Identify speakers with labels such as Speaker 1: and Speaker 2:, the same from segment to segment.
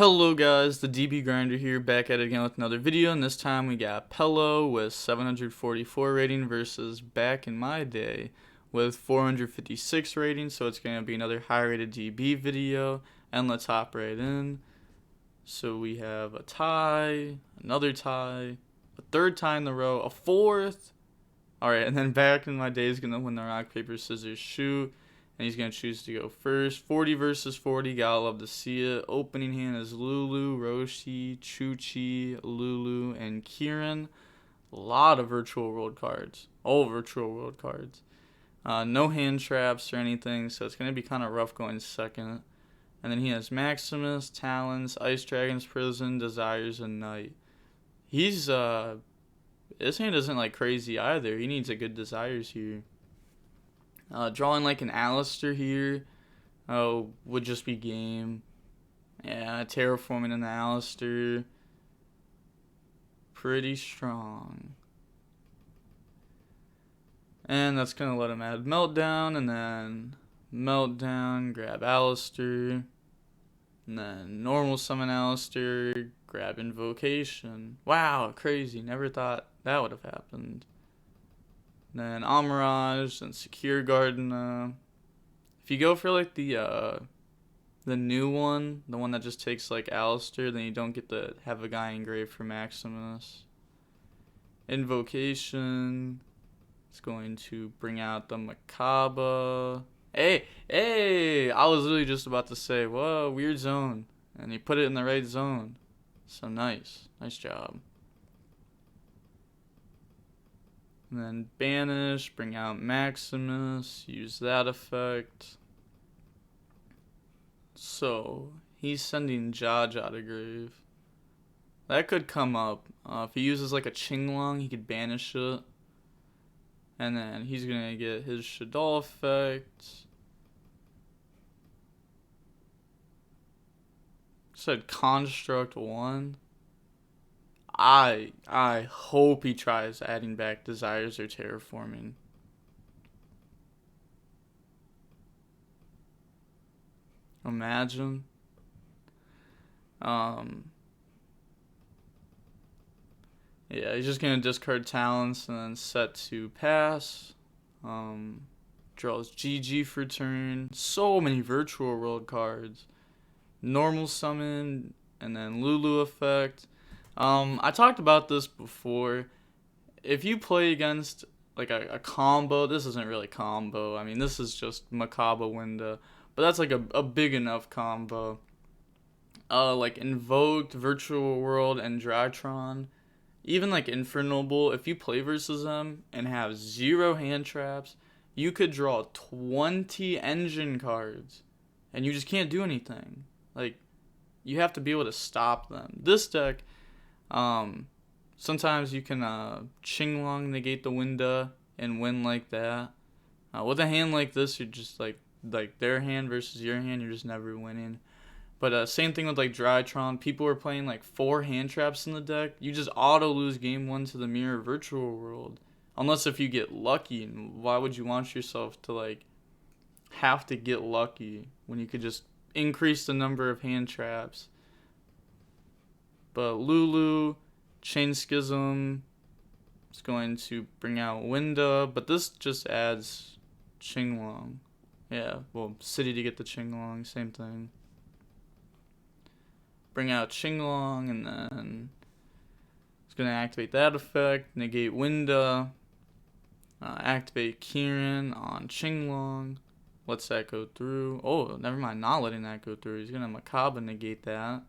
Speaker 1: Hello guys, the DB Grinder here, back at it again with another video, and this time we got Pello with 744 rating versus back in my day with 456 rating, so it's going to be another high rated DB video, and let's hop right in. So we have a tie, another tie, a third tie in the row, a fourth. Alright, and then back in my day is going to win the rock, paper, scissors, shoot. And he's going to choose to go first. 40 versus 40. Gotta love to see it. Opening hand is Lulu, Roshi, Chuchi, Lulu, and Kieran. A lot of virtual world cards. All virtual world cards. No hand traps or anything, so it's going to be kind of rough going second. And then he has Maximus, Talons, Ice Dragon's Prison, Desires, and Knight. His hand isn't like crazy either. He needs a good Desires here. Drawing like an Alistair here would just be game. Yeah, terraforming in the Alistair. Pretty strong. And that's going to let him add Meltdown, and then Meltdown, grab Alistair. And then normal summon Alistair, grab Invocation. Wow, crazy. Never thought that would have happened. Then Amirage and Secure Garden. If you go for like the new one, the one that just takes like Alistair, then you don't get to have a guy engraved for Maximus. Invocation. It's going to bring out the Macabre. Hey! I was literally just about to say, whoa, weird zone. And he put it in the right zone. So nice. Nice job. And then Banish, bring out Maximus, use that effect. So, he's sending Jaja to grave. That could come up. If he uses like a Qinglong, he could banish it. And then he's going to get his Shaddoll effect. Said Construct 1. I hope he tries adding back Desires or Terraforming. Imagine. Yeah, he's just gonna discard Talents and then set to pass. Draws GG for turn. So many virtual world cards. Normal summon and then Lulu effect. I talked about this before. If you play against like a combo, this isn't really combo. I mean, this is just Macabre window, but that's like a big enough combo. Like Invoked, Virtual World, and Drytron, even like Infernoble, if you play versus them and have 0 hand traps, you could draw 20 engine cards, and you just can't do anything. Like, you have to be able to stop them. This deck, sometimes you can Qinglong negate the window and win like that. With a hand like this, you're just like their hand versus your hand, you're just never winning. But same thing with like Drytron. People are playing like 4 hand traps in the deck. You just auto lose game 1 to the Mirror Virtual World. Unless if you get lucky. And why would you want yourself to like have to get lucky when you could just increase the number of hand traps? But Lulu, Chain Schism is going to bring out Winda, but this just adds Qinglong. Yeah, well, City to get the Qinglong, same thing. Bring out Qinglong, and then it's going to activate that effect, negate Winda, activate Kieran on Qinglong. Lets that go through. Oh, never mind, not letting that go through. He's going to Macabre negate that.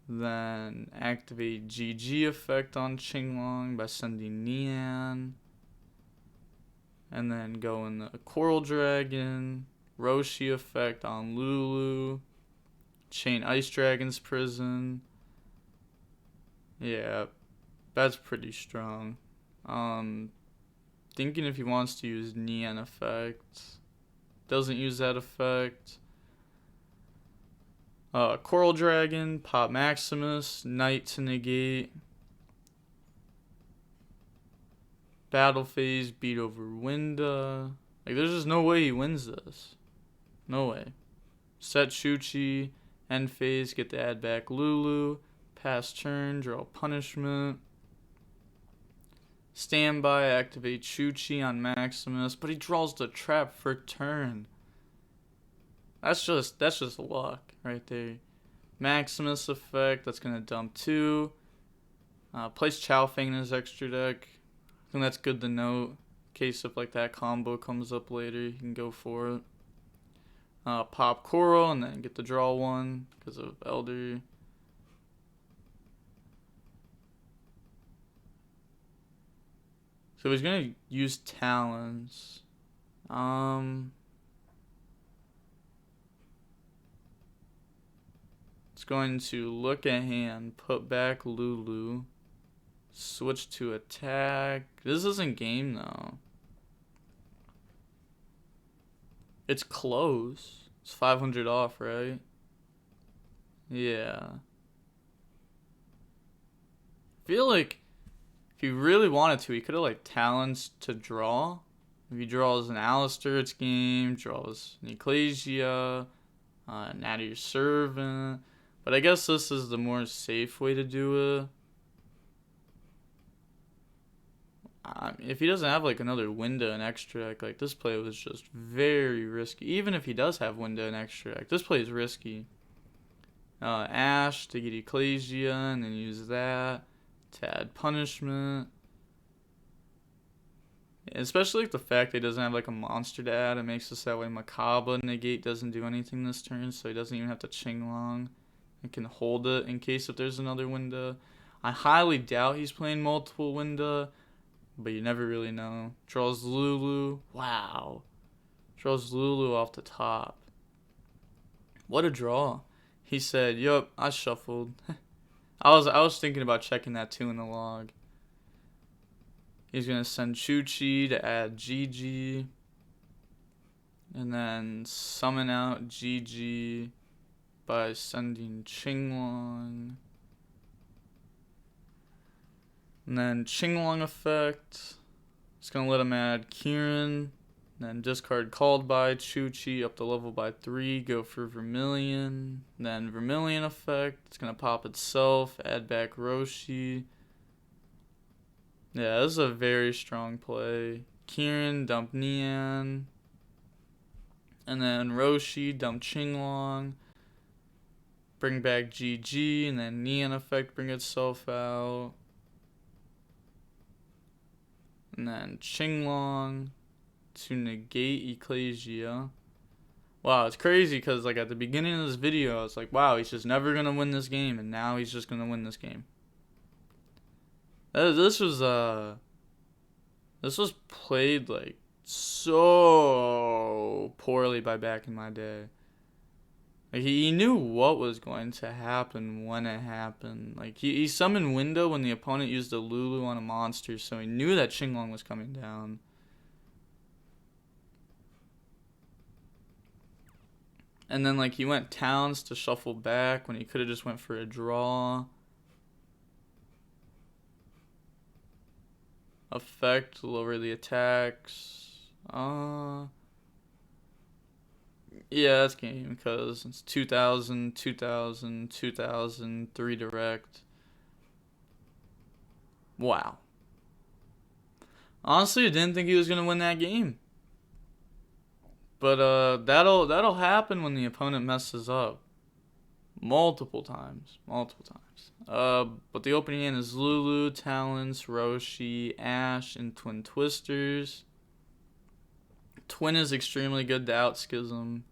Speaker 1: Then activate GG effect on Qinglong by sending Nian. And then go in the Coral Dragon, Roshi effect on Lulu, chain Ice Dragon's Prison. Yeah, that's pretty strong. Thinking if he wants to use Nian effect. Doesn't use that effect. Coral Dragon, pop Maximus, Knight to negate. Battle phase, beat over Winda. Like, there's just no way he wins this. No way. Set Chuchi, end phase, get to add back Lulu, pass turn, draw punishment. Standby, activate Chuchi on Maximus, but he draws the trap for turn. That's just luck right there. Maximus effect, that's gonna dump 2. Place Chow Fang in his extra deck. I think that's good to note. In case if like that combo comes up later, you can go for it. Pop Coral and then get the draw 1 because of Elder. So he's gonna use Talons. It's going to look at hand, put back Lulu, switch to attack. This isn't game though. It's close. It's 500 off, right? Yeah. I feel like if he really wanted to, he could have like Talons to draw. If he draws an Alistair, it's game. Draws an Ecclesia, Natty Servant. But I guess this is the more safe way to do it. If he doesn't have like another window and extra, like this play was just very risky. Even if he does have window and extra, this play is risky. Ash to get Ecclesia and then use that to add punishment. Especially like the fact that he doesn't have like a monster to add, it makes us that way. Macabre negate doesn't do anything this turn, so he doesn't even have to Qinglong. He can hold it in case if there's another window. I highly doubt he's playing multiple window, but you never really know. Draws Lulu. Wow. Draws Lulu off the top. What a draw. He said, yup, I shuffled. I was thinking about checking that too in the log. He's going to send Chuchi to add GG. And then summon out GG by sending Qinglong. And then Qinglong effect. It's going to let him add Kieran. Then discard called by Chuchi up the level by 3. Go for Vermilion. Then Vermilion effect. It's going to pop itself. Add back Roshi. Yeah, this is a very strong play. Kieran, dump Nian. And then Roshi, dump Qinglong. Bring back GG. And then Nian effect, bring itself out. And then Qinglong to negate Ecclesia. Wow, it's crazy because like at the beginning of this video, I was like, wow, he's just never going to win this game. And now he's just going to win this game. This was played like so poorly by back in my day. Like he knew what was going to happen when it happened. Like he summoned Window when the opponent used a Lulu on a monster, so he knew that Qinglong was coming down. And then like he went Towns to shuffle back when he could have just went for a draw. Effect, lower the attacks. Yeah, that's game because it's 2000, 2000, 2000, 3 direct. Wow. Honestly, I didn't think he was gonna win that game. But that'll happen when the opponent messes up. Multiple times. But the opening hand is Lulu, Talons, Roshi, Ash, and Twin Twisters. Twin is extremely good to out Schism.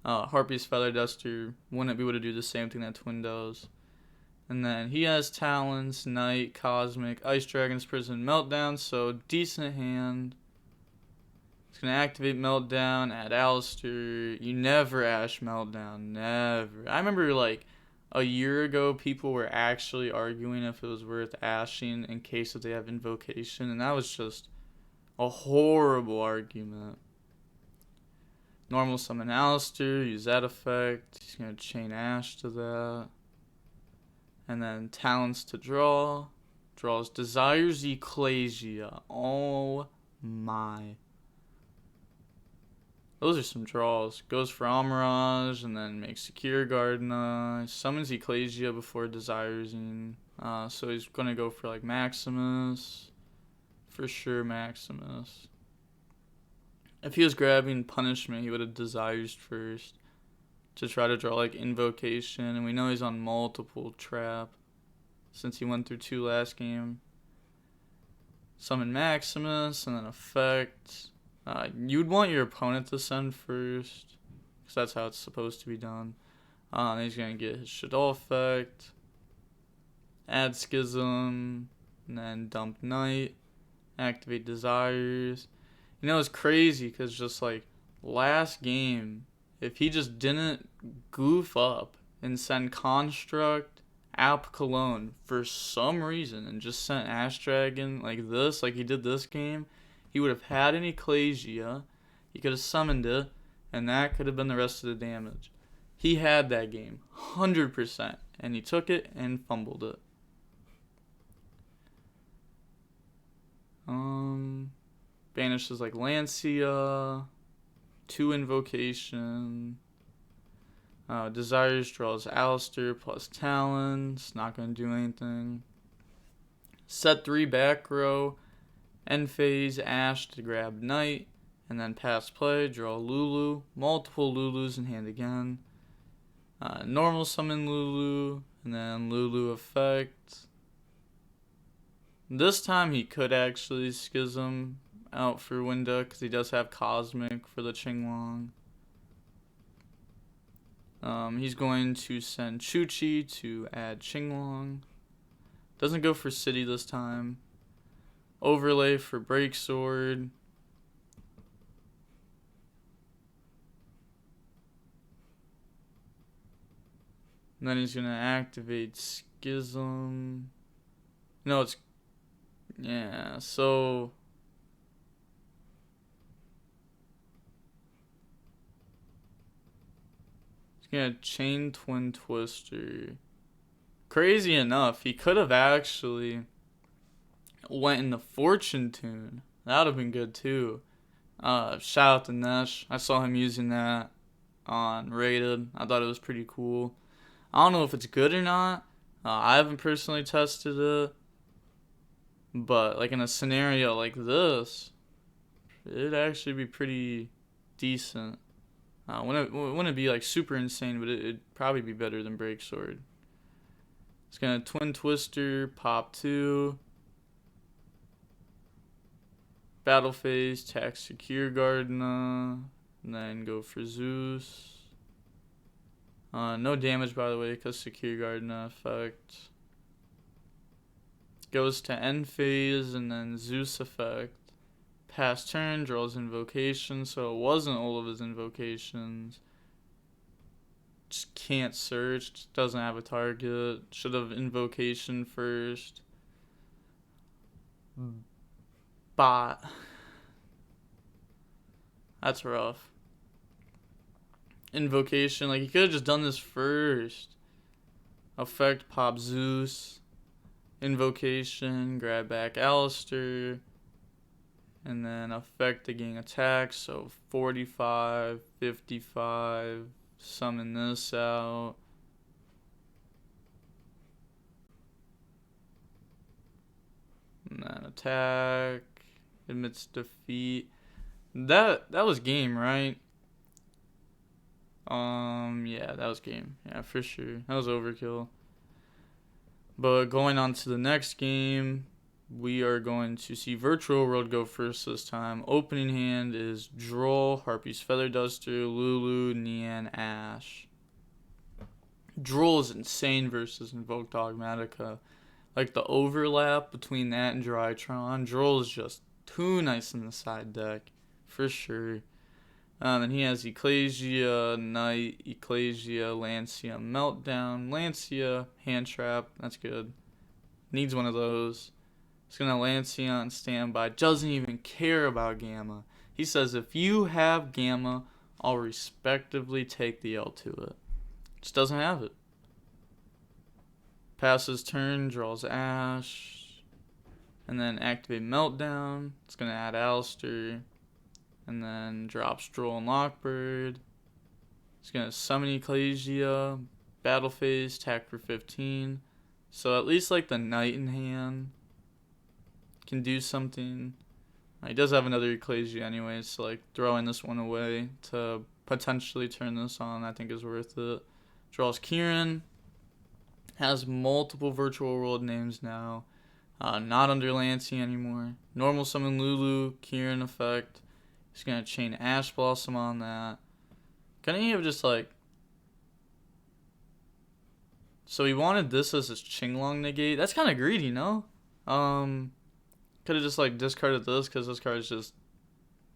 Speaker 1: Harpy's Feather Duster wouldn't be able to do the same thing that Twin does. And then he has Talons, Knight, Cosmic, Ice Dragon's Prison, Meltdown, so decent hand. It's going to activate Meltdown, add Alistair. You never Ash Meltdown, never. I remember like a year ago people were actually arguing if it was worth ashing in case if they have Invocation, and that was just a horrible argument. Normal summon Alistair, use that effect. He's going to chain Ash to that. And then Talents to draw. Draws Desires Ecclesia. Oh my. Those are some draws. Goes for Amirage and then makes Secure Gardener. Summons Ecclesia before Desiresing. So he's gonna go for like Maximus. For sure, Maximus. If he was grabbing Punishment, he would have Desires first to try to draw like Invocation. And we know he's on multiple Trap since he went through 2 last game. Summon Maximus and then Effect. You'd want your opponent to send first, because that's how it's supposed to be done. He's going to get his Shadow Effect, add Schism, and then dump Knight, activate Desires. You know, it's crazy, because just like last game, if he just didn't goof up and send Construct, App Cologne for some reason, and just sent Ash Dragon like this, like he did this game, he would have had an Ecclesia, he could have summoned it, and that could have been the rest of the damage. He had that game, 100%, and he took it and fumbled it. Banishes like Lancia, 2 Invocation, Desires draws Alistair plus Talons, not going to do anything. Set 3 back row, end phase Ash to grab Knight, and then pass play, draw Lulu, multiple Lulus in hand again. Normal summon Lulu, and then Lulu effect. This time he could actually Schism out for Winda, because he does have Cosmic for the Qinglong. He's going to send Chuchi to add Qinglong. Doesn't go for City this time. Overlay for Breaksword. And then he's going to activate Schism. No, it's... Yeah, so... Yeah, Chain Twin Twister. Crazy enough, he could have actually went in the Fortune Tune. That would have been good too. Shout out to Nesh. I saw him using that on Rated. I thought it was pretty cool. I don't know if it's good or not. I haven't personally tested it. But like in a scenario like this, it'd actually be pretty decent. Wouldn't be like super insane, but it'd probably be better than Breaksword. It's gonna Twin Twister, pop 2. Battle phase, tax Secure Gardener, and then go for Zeus. No damage by the way, because Secure Gardener effect. Goes to end phase, and then Zeus effect. Pass turn, draws Invocation, so it wasn't all of his Invocations. Just can't search, just doesn't have a target. Should have Invocation first. Bot. That's rough. Invocation, like he could have just done this first. Effect, pop Zeus. Invocation, grab back Alistair. And then effect to gain attack, so 45, 55, summon this out. And then attack, admits defeat. That was game, right? Yeah, that was game. Yeah, for sure. That was overkill. But going on to the next game, we are going to see Virtual World go first this time. Opening hand is Droll, Harpy's Feather Duster, Lulu, Nian, Ash. Droll is insane versus Invoked Dogmatika. Like the overlap between that and Drytron. Droll is just too nice in the side deck, for sure. And he has Ecclesia, Knight, Ecclesia, Lancia, Meltdown, Lancia, Hand Trap. That's good. Needs one of those. He's going to Lancia on standby. Doesn't even care about Gamma. He says, if you have Gamma, I'll respectively take the L to it. Just doesn't have it. Passes turn, draws Ash. And then activate Meltdown. It's going to add Alistair. and then drops Droll and Lockbird. He's going to summon Ecclesia, battle phase, attack for 15. So at least like the Knight in hand can do something. He does have another Ecclesia anyway, so like throwing this one away to potentially turn this on I think is worth it. Draws Kieran. Has multiple virtual world names now. Not under Lancey anymore. Normal summon Lulu, Kieran effect. He's going to chain Ash Blossom on that. Couldn't he have just like... So he wanted this as his Qinglong negate. That's kind of greedy, no? Could have just like discarded this because this card is just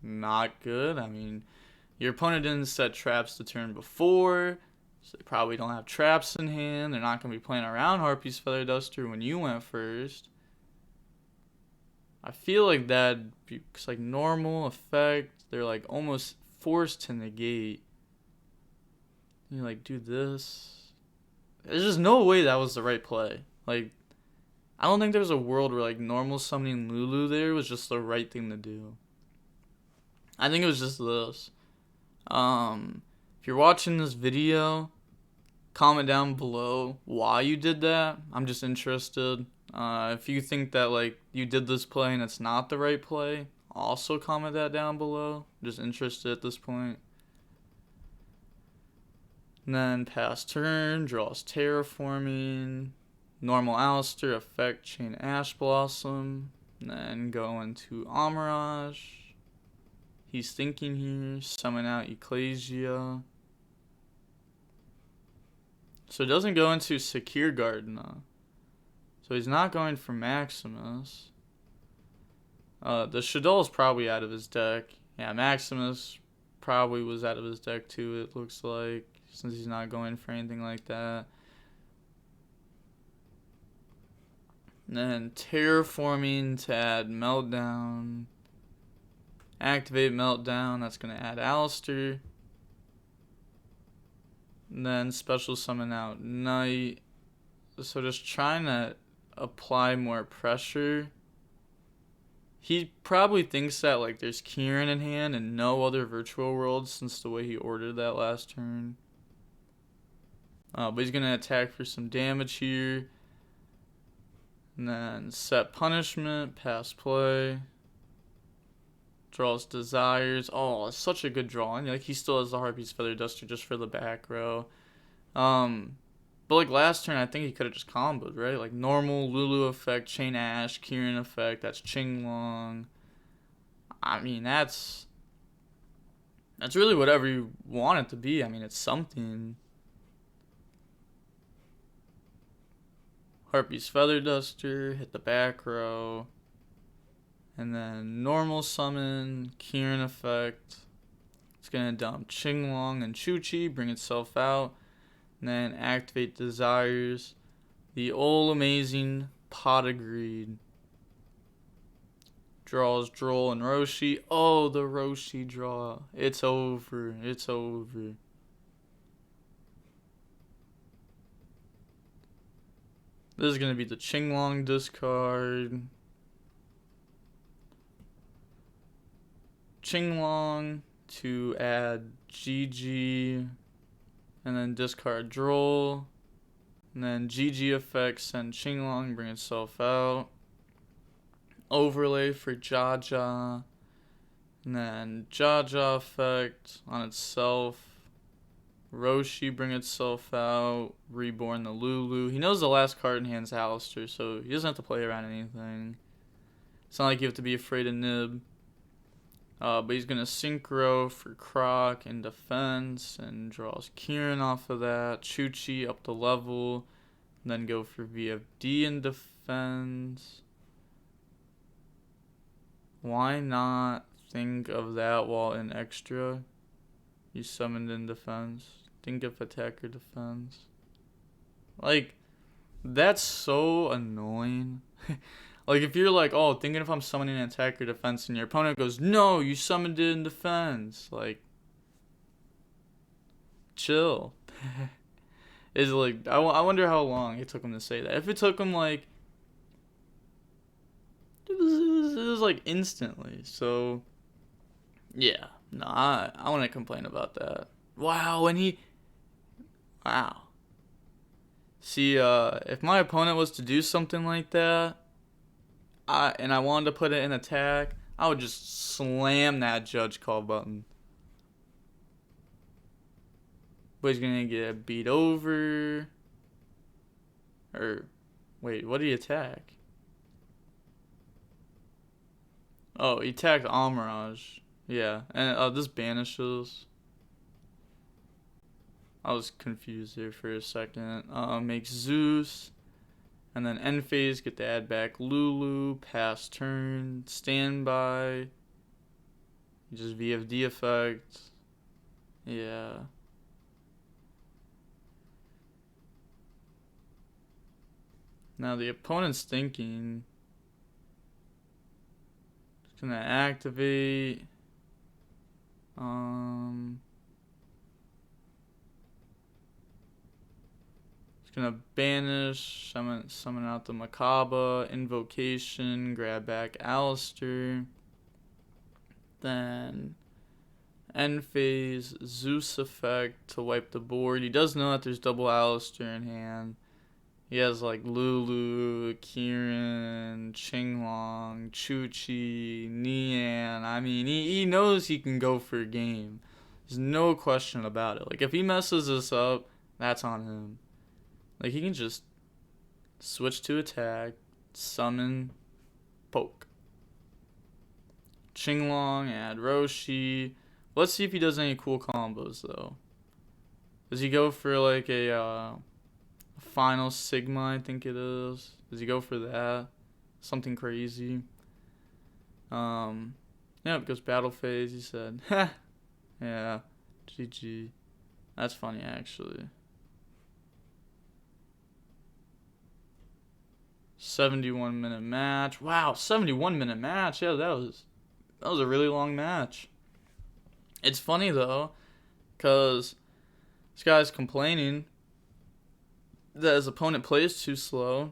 Speaker 1: not good. I mean, your opponent didn't set traps the turn before, so they probably don't have traps in hand. They're not going to be playing around Harpy's Feather Duster when you went first. I feel like that it's like normal effect. They're like almost forced to negate. You like do this. There's just no way that was the right play. Like, I don't think there's a world where like normal summoning Lulu there was just the right thing to do. I think it was just this. If you're watching this video, comment down below why you did that. I'm just interested. If you think that like you did this play and it's not the right play, also comment that down below. I'm just interested at this point. And then pass turn, draws Terraforming, normal Alistair, effect chain Ash Blossom, and then go into Amirage. He's thinking here, summon out Ecclesia. So it doesn't go into Secure Gardener. So he's not going for Maximus. The Shaddoll is probably out of his deck. Yeah, Maximus probably was out of his deck too, it looks like, since he's not going for anything like that. And then Terraforming to add Meltdown. Activate Meltdown, that's going to add Alistair. And then special summon out Knight. So just trying to apply more pressure. He probably thinks that like there's Kieran in hand and no other virtual worlds since the way he ordered that last turn. But he's going to attack for some damage here. And then set punishment, pass play. Draws Desires. Oh, it's such a good drawing. Like he still has the Harpy's Feather Duster just for the back row. But like last turn, I think he could have just comboed, right? Like normal Lulu effect, chain Ash, Kieran effect. That's Qinglong. I mean, that's really whatever you want it to be. I mean, it's something. Harpy's Feather Duster, hit the back row. And then normal summon, Kieran effect. It's going to dump Qinglong and Chuchi, bring itself out. And then activate Desires. The old amazing Pot of Greed. Draws Droll and Roshi. Oh, the Roshi draw. It's over. It's over. This is going to be the Qinglong discard. Qinglong to add GG. And then discard Droll. And then GG effect, send Qinglong, bring itself out. Overlay for Jaja. And then Jaja effect on itself. Roshi, bring itself out. Reborn the Lulu. He knows the last card in hand's Alistair, so he doesn't have to play around anything. It's not like you have to be afraid of Nib. But he's going to Synchro for Croc in defense and draws Kieran off of that. Chuchi up the level. And then go for VFD in defense. Why not think of that while in extra? You summoned in defense. Think of attacker defense. Like, that's so annoying. Like, if you're like, oh, thinking if I'm summoning an attacker defense and your opponent goes, no, you summoned it in defense. Like, chill. It's like, I wonder how long it took him to say that. If it took him, like, it was like instantly. So, Yeah. No, I want to complain about that. Wow, wow. See, if my opponent was to do something like that, I wanted to put it in attack, I would just slam that judge call button. But he's gonna get beat over. Or, wait, what did he attack? Oh, he attacked Almirage. Yeah, and this banishes. I was confused there for a second. Makes Zeus. And then end phase, get to add back Lulu, pass turn, standby. Just VFD effect. Yeah. Now the opponent's thinking. It's gonna activate. It's gonna banish, summon out the Makaba, invocation, grab back Alistair. Then end phase, Zeus effect to wipe the board. He does know that there's double Alistair in hand. He has like Lulu, Kieran, Qinglong, Chuchi, Nian. I mean, he knows he can go for a game. There's no question about it. Like, if he messes this up, that's on him. Like, he can just switch to attack, summon, poke. Qinglong, add Roshi. Let's see if he does any cool combos, though. Does he go for, like, a final Sigma, I think it is? Does he go for that? Something crazy. Yeah, it goes battle phase, he said. Yeah, GG. That's funny, actually. 71-minute match. Wow, 71-minute match. Yeah, that was a really long match. It's funny though, cause this guy's complaining that his opponent plays too slow,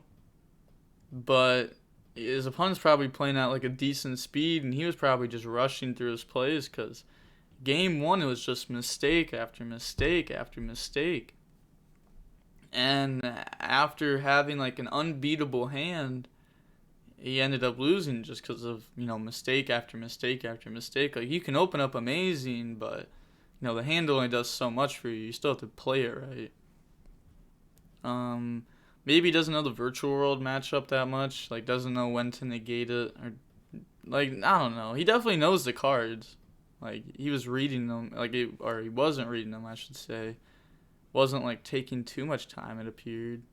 Speaker 1: but his opponent's probably playing at like a decent speed, and he was probably just rushing through his plays. Cause game one, it was just mistake after mistake after mistake. And after having like an unbeatable hand, he ended up losing just because of, mistake after mistake after mistake. Like, you can open up amazing, but, the hand only does so much for you. You still have to play it right. Maybe he doesn't know the virtual world matchup that much. Like, doesn't know when to negate it. Or, like, I don't know. He definitely knows the cards. Like, he was reading them. Or he wasn't reading them, I should say. Wasn't like taking too much time, it appeared.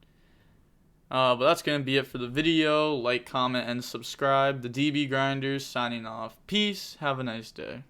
Speaker 1: But that's gonna be it for the video. Like, comment, and subscribe. The DB Grinders signing off. Peace. Have a nice day.